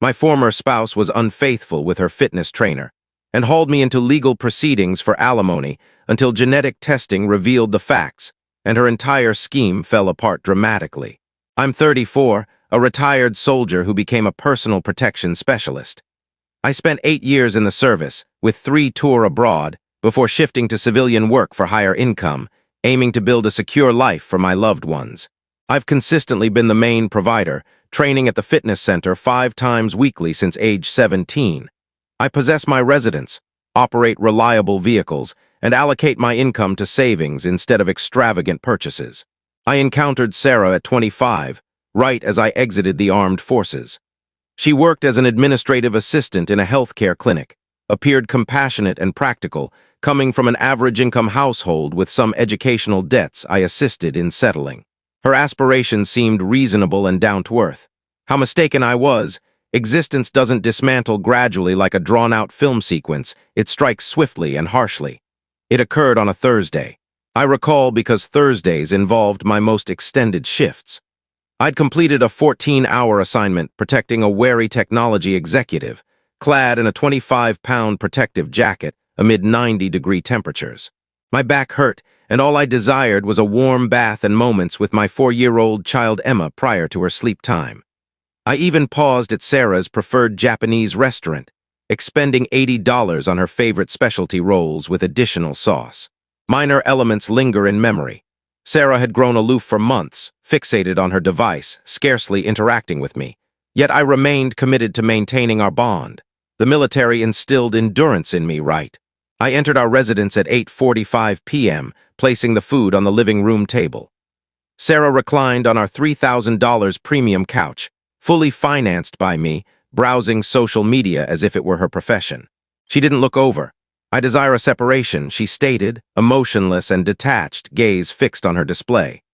My former spouse was unfaithful with her fitness trainer and hauled me into legal proceedings for alimony until genetic testing revealed the facts, and her entire scheme fell apart dramatically. I'm 34, a retired soldier who became a personal protection specialist. I spent 8 years in the service, with 3 tours abroad, before shifting to civilian work for higher income, aiming to build a secure life for my loved ones. I've consistently been the main provider, training at the fitness center 5 times weekly since age 17. I possess my residence, operate reliable vehicles, and allocate my income to savings instead of extravagant purchases. I encountered Sarah at 25, right as I exited the armed forces. She worked as an administrative assistant in a healthcare clinic, appeared compassionate and practical, coming from an average-income household with some educational debts I assisted in settling. Her aspirations seemed reasonable and down-to-earth. How mistaken I was. Existence doesn't dismantle gradually like a drawn-out film sequence, it strikes swiftly and harshly. It occurred on a Thursday. I recall because Thursdays involved my most extended shifts. I'd completed a 14-hour assignment protecting a wary technology executive, clad in a 25-pound protective jacket amid 90-degree temperatures. My back hurt, and all I desired was a warm bath and moments with my 4-year-old child Emma prior to her sleep time. I even paused at Sarah's preferred Japanese restaurant, expending $80 on her favorite specialty rolls with additional sauce. Minor elements linger in memory. Sarah had grown aloof for months, fixated on her device, scarcely interacting with me. Yet I remained committed to maintaining our bond. The military instilled endurance in me, right? I entered our residence at 8:45 p.m., placing the food on the living room table. Sarah reclined on our $3,000 premium couch, fully financed by me, browsing social media as if it were her profession. She didn't look over. I desire a separation, she stated, emotionless and detached, gaze fixed on her display.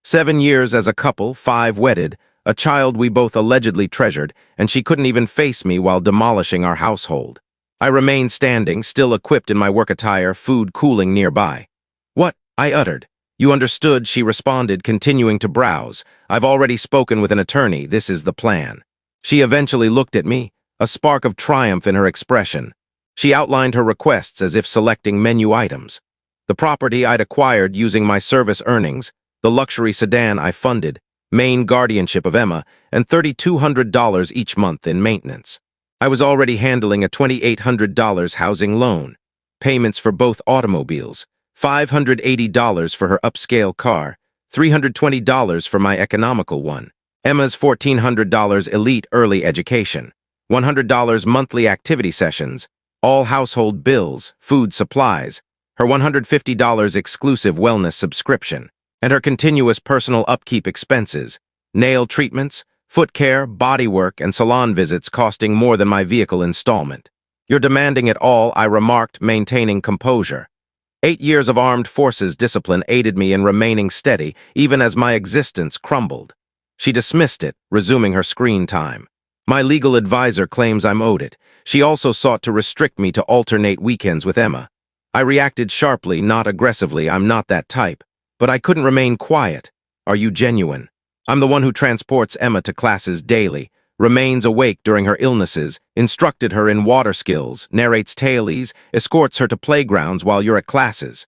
7 years as a couple, 5 wedded, a child we both allegedly treasured, and she couldn't even face me while demolishing our household. I remained standing, still equipped in my work attire, food cooling nearby. "What?" I uttered. "You understood," she responded, continuing to browse. "I've already spoken with an attorney. This is the plan." She eventually looked at me, a spark of triumph in her expression. She outlined her requests as if selecting menu items. The property I'd acquired using my service earnings, the luxury sedan I funded, main guardianship of Emma, and $3,200 each month in maintenance. I was already handling a $2,800 housing loan, payments for both automobiles, $580 for her upscale car, $320 for my economical one, Emma's $1,400 elite early education, $100 monthly activity sessions, all household bills, food supplies, her $150 exclusive wellness subscription, and her continuous personal upkeep expenses, nail treatments, foot care, body work, and salon visits costing more than my vehicle installment. "You're demanding it all," I remarked, maintaining composure. 8 years of armed forces discipline aided me in remaining steady, even as my existence crumbled. She dismissed it, resuming her screen time. "My legal advisor claims I'm owed it. She also sought to restrict me to alternate weekends with Emma." I reacted sharply, not aggressively, I'm not that type. But I couldn't remain quiet. "Are you genuine?" "I'm the one who transports Emma to classes daily, remains awake during her illnesses, instructed her in water skills, narrates tales, escorts her to playgrounds while you're at classes."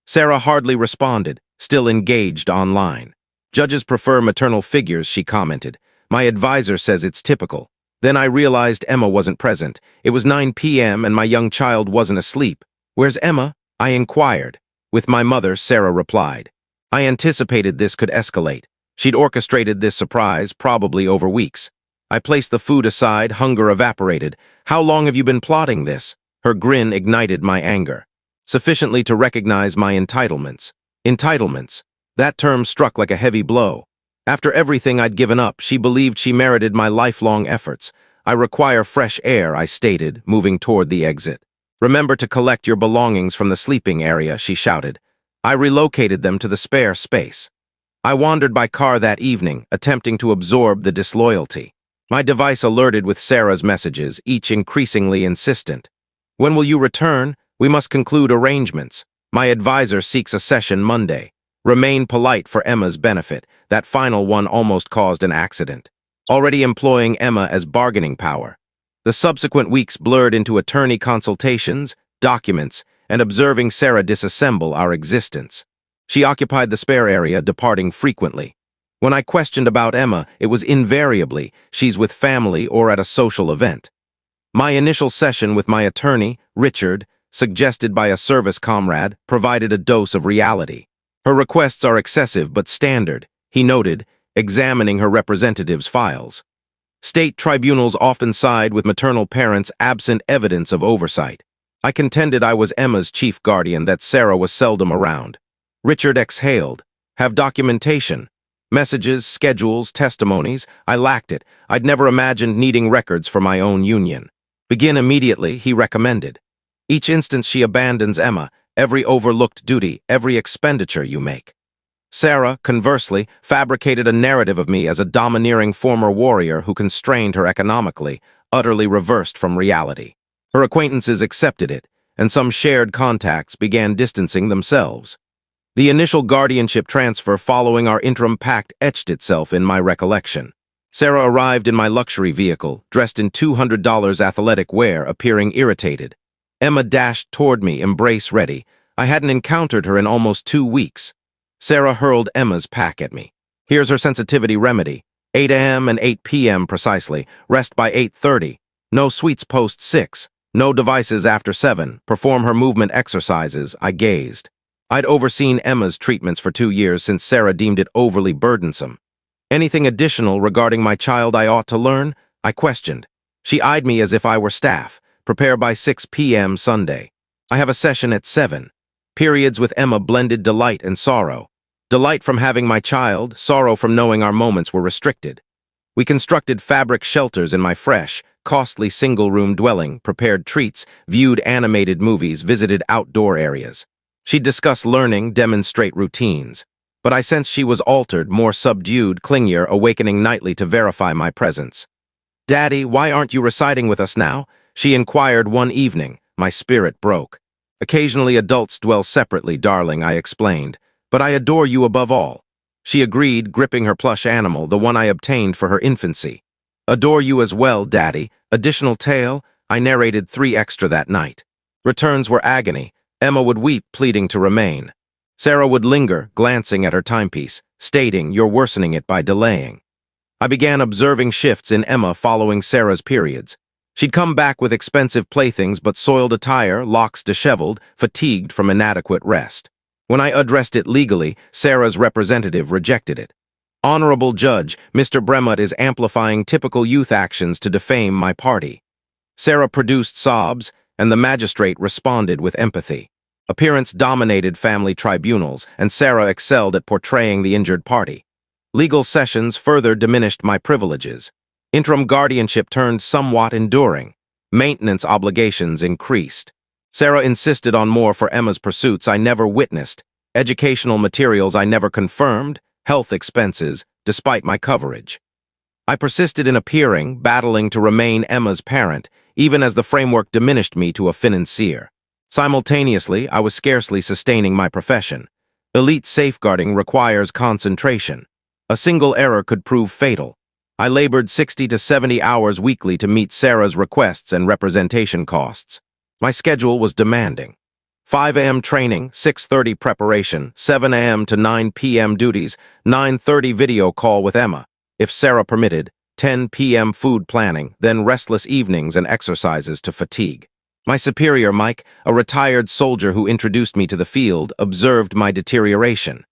Sarah hardly responded, still engaged online. "Judges prefer maternal figures," she commented. "My advisor says it's typical." Then I realized Emma wasn't present. It was 9 p.m. and my young child wasn't asleep. "Where's Emma?" I inquired. "With my mother," Sarah replied. I anticipated this could escalate. She'd orchestrated this surprise, probably over weeks. I placed the food aside, hunger evaporated. "How long have you been plotting this?" Her grin ignited my anger. "Sufficiently to recognize my entitlements." Entitlements. That term struck like a heavy blow. After everything I'd given up, she believed she merited my lifelong efforts. "I require fresh air," I stated, moving toward the exit. "Remember to collect your belongings from the sleeping area," she shouted. I relocated them to the spare space. I wandered by car that evening, attempting to absorb the disloyalty. My device alerted with Sarah's messages, each increasingly insistent. "When will you return? We must conclude arrangements. My advisor seeks a session Monday. Remain polite for Emma's benefit." That final one almost caused an accident. already employing Emma as bargaining power. The subsequent weeks blurred into attorney consultations, documents, and observing Sarah disassemble our existence. She occupied the spare area, departing frequently. When I questioned about Emma, it was invariably she's with family or at a social event. My initial session with my attorney, Richard, suggested by a service comrade, provided a dose of reality. Her requests are excessive but standard, he noted, examining her representative's files. State tribunals often side with maternal parents absent evidence of oversight. I contended I was Emma's chief guardian, that Sarah was seldom around. Richard exhaled. Have documentation. Messages, schedules, testimonies. I lacked it. I'd never imagined needing records for my own union. Begin immediately, he recommended. Each instance she abandons Emma, every overlooked duty, every expenditure you make. Sarah, conversely, fabricated a narrative of me as a domineering former warrior who constrained her economically, utterly reversed from reality. Her acquaintances accepted it, and some shared contacts began distancing themselves. The initial guardianship transfer following our interim pact etched itself in my recollection. Sarah arrived in my luxury vehicle, dressed in $200 athletic wear, appearing irritated. Emma dashed toward me, embrace ready. I hadn't encountered her in almost 2 weeks. Sarah hurled Emma's pack at me. Here's her sensitivity remedy. 8 a.m. and 8 p.m. precisely. Rest by 8:30. No sweets post 6. No devices after 7. Perform her movement exercises. I gazed. I'd overseen Emma's treatments for 2 years since Sarah deemed it overly burdensome. Anything additional regarding my child I ought to learn? I questioned. She eyed me as if I were staff. Prepare by 6 p.m. Sunday. I have a session at 7. Periods with Emma blended delight and sorrow. Delight from having my child, sorrow from knowing our moments were restricted. We constructed fabric shelters in my fresh, costly single-room dwelling, prepared treats, viewed animated movies, visited outdoor areas. She'd discuss learning, demonstrate routines. But I sensed she was altered, more subdued, clingier, awakening nightly to verify my presence. "Daddy, why aren't you reciting with us now?" she inquired one evening. My spirit broke. "Occasionally adults dwell separately, darling," I explained. "But I adore you above all." She agreed, gripping her plush animal, the one I obtained for her infancy. "Adore you as well, Daddy." Additional tale, I narrated 3 extra that night. Returns were agony. Emma would weep, pleading to remain. Sarah would linger, glancing at her timepiece, stating, "You're worsening it by delaying." I began observing shifts in Emma following Sarah's periods. She'd come back with expensive playthings but soiled attire, locks disheveled, fatigued from inadequate rest. When I addressed it legally, Sarah's representative rejected it. "Honorable Judge, Mr. Bremut is amplifying typical youth actions to defame my party." Sarah produced sobs, and the magistrate responded with empathy. Appearance dominated family tribunals, and Sarah excelled at portraying the injured party. Legal sessions further diminished my privileges. Interim guardianship turned somewhat enduring. Maintenance obligations increased. Sarah insisted on more for Emma's pursuits I never witnessed, educational materials I never confirmed, health expenses, despite my coverage. I persisted in appearing, battling to remain Emma's parent, even as the framework diminished me to a financier. Simultaneously, I was scarcely sustaining my profession. Elite safeguarding requires concentration. A single error could prove fatal. I labored 60 to 70 hours weekly to meet Sarah's requests and representation costs. My schedule was demanding. 5 a.m. training, 6:30 preparation, 7 a.m. to 9 p.m. duties, 9:30 video call with Emma, if Sarah permitted, 10 p.m. food planning, then restless evenings and exercises to fatigue. My superior, Mike, a retired soldier who introduced me to the field, observed my deterioration.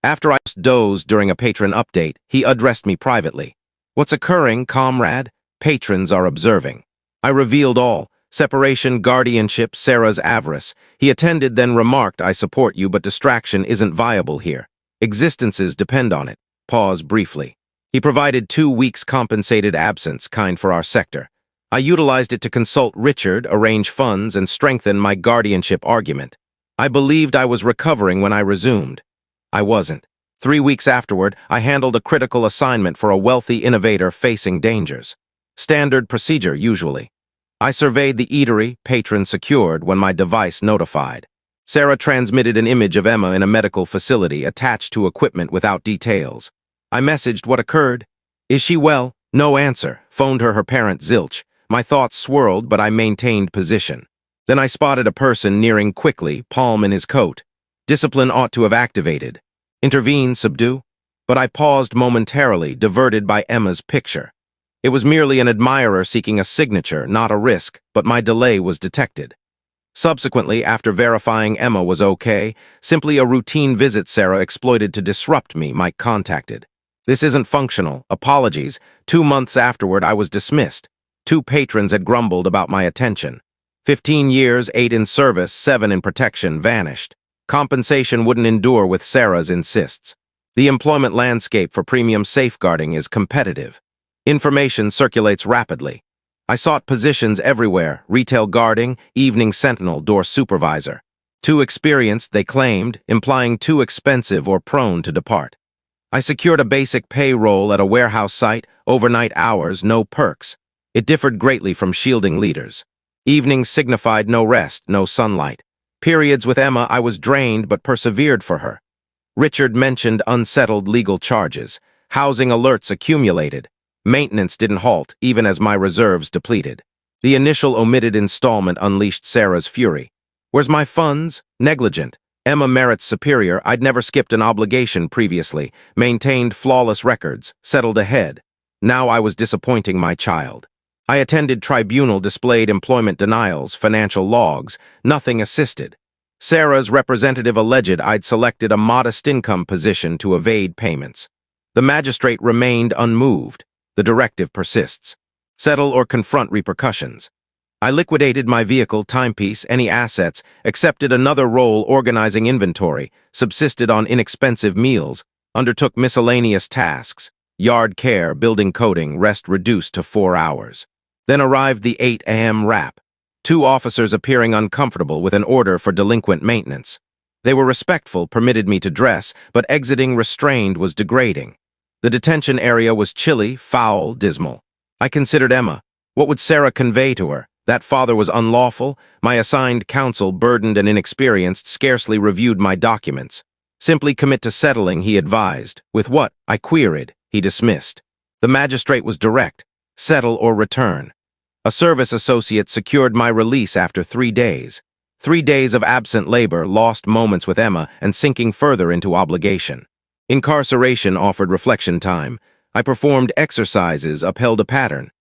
After I dozed during a patron update, he addressed me privately. "What's occurring, comrade?" Patrons are observing. I revealed all. Separation, guardianship, Sarah's avarice. He attended, then remarked, "I support you, but distraction isn't viable here. Existences depend on it." Pause briefly. He provided 2 weeks compensated absence, kind for our sector. I utilized it to consult Richard, arrange funds, and strengthen my guardianship argument. I believed I was recovering when I resumed. I wasn't. 3 weeks afterward, I handled a critical assignment for a wealthy innovator facing dangers. Standard procedure, usually. I surveyed the eatery, patron secured, when my device notified. Sarah transmitted an image of Emma in a medical facility attached to equipment without details. I messaged what occurred. "Is she well?" No answer. Phoned her parent zilch. My thoughts swirled, but I maintained position. Then I spotted a person nearing quickly, palm in his coat. Discipline ought to have activated. Intervene, subdue. But I paused momentarily, diverted by Emma's picture. It was merely an admirer seeking a signature, not a risk, but my delay was detected. Subsequently, after verifying Emma was okay, simply a routine visit Sarah exploited to disrupt me, Mike contacted. This isn't functional. Apologies. 2 months afterward, I was dismissed. 2 patrons had grumbled about my attention. 15 years, 8 in service, 7 in protection, vanished. Compensation wouldn't endure with Sarah's insists. The employment landscape for premium safeguarding is competitive. Information circulates rapidly. I sought positions everywhere: retail guarding, evening sentinel, door supervisor. Too experienced, they claimed, implying too expensive or prone to depart. I secured a basic pay role at a warehouse site, overnight hours, no perks. It differed greatly from shielding leaders. Evenings signified no rest, no sunlight. Periods with Emma, I was drained but persevered for her. Richard mentioned unsettled legal charges. Housing alerts accumulated. Maintenance didn't halt, even as my reserves depleted. The initial omitted installment unleashed Sarah's fury. Where's my funds? Negligent. Emma merits superior. I'd never skipped an obligation previously, maintained flawless records, settled ahead. Now I was disappointing my child. I attended tribunal, displayed employment denials, financial logs. Nothing assisted. Sarah's representative alleged I'd selected a modest income position to evade payments. The magistrate remained unmoved. The directive persists. Settle or confront repercussions. I liquidated my vehicle, timepiece, any assets, accepted another role organizing inventory, subsisted on inexpensive meals, undertook miscellaneous tasks, yard care, building coding, rest reduced to 4 hours. Then arrived the 8 a.m. wrap. 2 officers appearing uncomfortable with an order for delinquent maintenance. They were respectful, permitted me to dress, but exiting restrained was degrading. The detention area was chilly, foul, dismal. I considered Emma. What would Sarah convey to her? That father was unlawful? My assigned counsel, burdened and inexperienced, scarcely reviewed my documents. Simply commit to settling, he advised. With what? I queried. He dismissed. The magistrate was direct. Settle or return. A service associate secured my release after 3 days. 3 days of absent labor, lost moments with Emma, and sinking further into obligation. Incarceration offered reflection time. I performed exercises, upheld a pattern.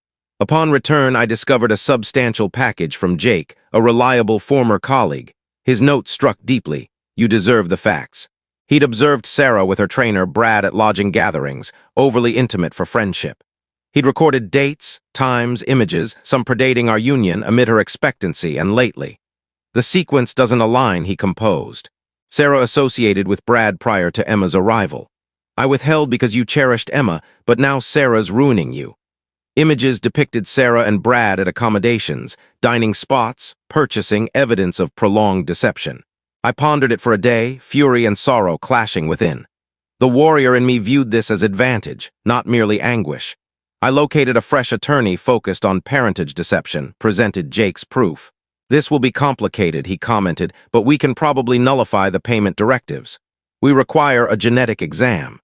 Upon return, I discovered a substantial package from Jake, a reliable former colleague. His note struck deeply. You deserve the facts. He'd observed Sarah with her trainer, Brad, at lodging gatherings, overly intimate for friendship. He'd recorded dates, times, images, some predating our union amid her expectancy and lately. The sequence doesn't align, he composed. Sarah associated with Brad prior to Emma's arrival. I withheld because you cherished Emma, but now Sarah's ruining you. Images depicted Sarah and Brad at accommodations, dining spots, purchasing, evidence of prolonged deception. I pondered it for a day, fury and sorrow clashing within. The warrior in me viewed this as advantage, not merely anguish. I located a fresh attorney focused on parentage deception, presented Jake's proof. This will be complicated, he commented, but we can probably nullify the payment directives. We require a genetic exam.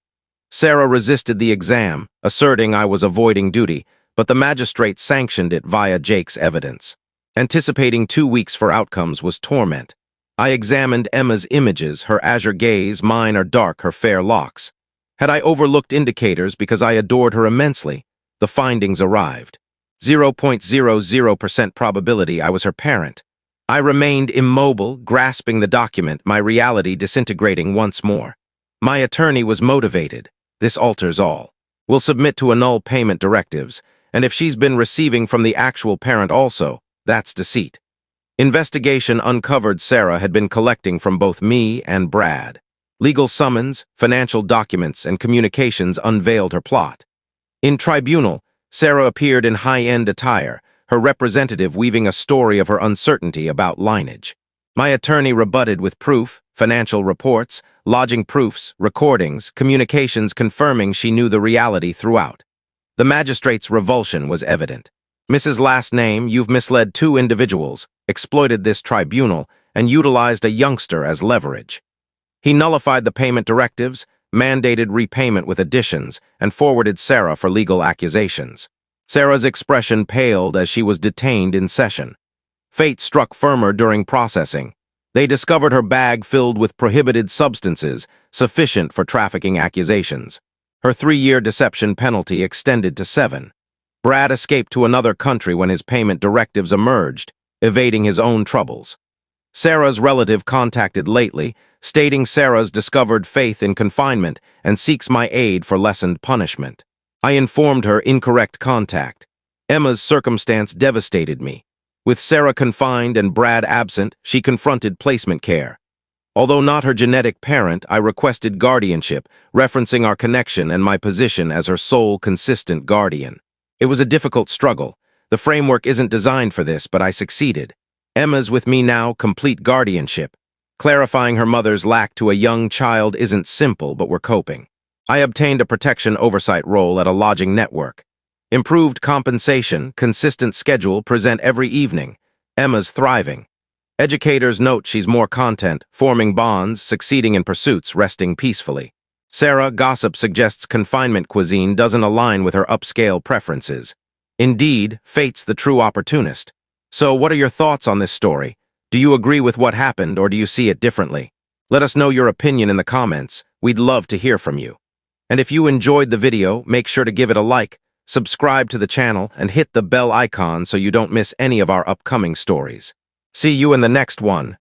Sarah resisted the exam, asserting I was avoiding duty, but the magistrate sanctioned it via Jake's evidence. Anticipating 2 weeks for outcomes was torment. I examined Emma's images, her azure gaze, mine are dark, her fair locks. Had I overlooked indicators because I adored her immensely? The findings arrived. 0.00% probability I was her parent. I remained immobile, grasping the document, my reality disintegrating once more. My attorney was motivated. This alters all. We'll submit to annul payment directives, and if she's been receiving from the actual parent also, that's deceit. Investigation uncovered Sarah had been collecting from both me and Brad. Legal summons, financial documents, and communications unveiled her plot. In tribunal, Sarah appeared in high-end attire, her representative weaving a story of her uncertainty about lineage. My attorney rebutted with proof, financial reports, lodging proofs, recordings, communications confirming she knew the reality throughout. The magistrate's revulsion was evident. Mrs. Last Name, you've misled 2 individuals, exploited this tribunal, and utilized a youngster as leverage. He nullified the payment directives, mandated repayment with additions, and forwarded Sarah for legal accusations. Sarah's expression paled as she was detained in session. Fate struck firmer during processing. They discovered her bag filled with prohibited substances, sufficient for trafficking accusations. Her 3-year deception penalty extended to 7. Brad escaped to another country when his payment directives emerged, evading his own troubles. Sarah's relative contacted lately, stating Sarah's discovered faith in confinement and seeks my aid for lessened punishment. I informed her incorrect contact. Emma's circumstance devastated me. With Sarah confined and Brad absent, she confronted placement care. Although not her genetic parent, I requested guardianship, referencing our connection and my position as her sole consistent guardian. It was a difficult struggle. The framework isn't designed for this, but I succeeded. Emma's with me now, complete guardianship. Clarifying her mother's lack to a young child isn't simple, but we're coping. I obtained a protection oversight role at a lodging network. Improved compensation, consistent schedule present every evening. Emma's thriving. Educators note she's more content, forming bonds, succeeding in pursuits, resting peacefully. Sarah, gossip suggests confinement cuisine doesn't align with her upscale preferences. Indeed, fate's the true opportunist. So what are your thoughts on this story? Do you agree with what happened or do you see it differently? Let us know your opinion in the comments. We'd love to hear from you. And if you enjoyed the video, make sure to give it a like, subscribe to the channel, and hit the bell icon so you don't miss any of our upcoming stories. See you in the next one.